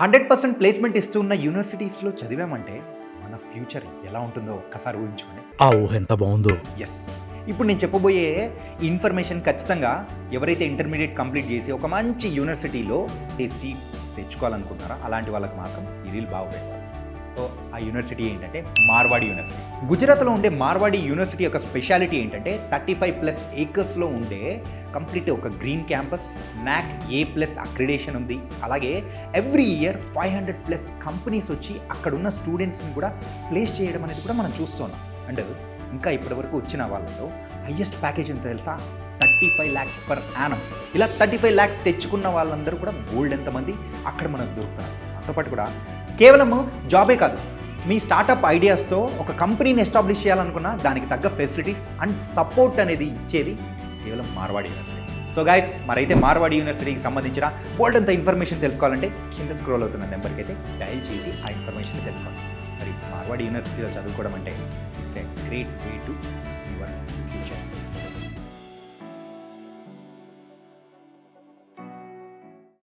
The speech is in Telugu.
100% ప్లేస్‌మెంట్ ఇస్తున్న యూనివర్సిటీస్‌లో చదివామంటే, మన ఫ్యూచర్ ఎలా ఉంటుందో ఒక్కసారి ఊహించుకోండి. ఆ ఊహ ఎంత బావుందో. యెస్. ఇప్పుడు నేను చెప్పబోయే ఇన్ఫర్మేషన్ ఖచ్చితంగా ఎవరైతే ఇంటర్మీడియేట్ కంప్లీట్ చేసి ఒక మంచి యూనివర్సిటీలో సీట్ తెచ్చుకోవాలనుకుంటున్నారో అలాంటి వాళ్ళకి మాత్రం ఈ రీల్ బాగా ఉపయోగపడుతుంది. సో ఆ యూనివర్సిటీ ఏంటంటే మార్వాడి యూనివర్సిటీ. గుజరాత్లో ఉండే మార్వాడి యూనివర్సిటీ యొక్క స్పెషాలిటీ ఏంటంటే 35+ ఏకర్స్లో ఉండే కంప్లీట్ ఒక green campus, NAC A+ accreditation ఉంది. అలాగే ఎవ్రీ ఇయర్ 500+ కంపెనీస్ వచ్చి అక్కడున్న స్టూడెంట్స్ని కూడా ప్లేస్ చేయడం అనేది కూడా మనం చూస్తున్నాం. అండ్ ఇంకా ఇప్పటివరకు వచ్చిన వాళ్ళలో హయ్యెస్ట్ ప్యాకేజ్ ఎంత తెలుసా? 35 lakhs per annum. ఇలా 35 lakhs తెచ్చుకున్న వాళ్ళందరూ కూడా గోల్డ్ ఎంతమంది అక్కడ మనకు దొరుకుతున్నారు. దాంతోపాటు కూడా కేవలం జాబే కాదు, మీ స్టార్టప్ ఐడియాస్తో ఒక కంపెనీని ఎస్టాబ్లిష్ చేయాలనుకున్నా దానికి తగ్గ ఫెసిలిటీస్ అండ్ సపోర్ట్ అనేది ఇచ్చేది కేవలం మార్వాడి యూనివర్సిటీ. సో గైస్, మరైతే మార్వాడి యూనివర్సిటీకి సంబంధించిన బోల్డ్ అంత ఇన్ఫర్మేషన్ తెలుసుకోవాలంటే కింద స్క్రోల్ అవుతున్న నెంబర్కి అయితే డయల్ చేసి ఆ ఇన్ఫర్మేషన్ తెలుసుకోండి. మరి మార్వాడి యూనివర్సిటీలో చదువుకోవడం అంటే it's a great way to your future.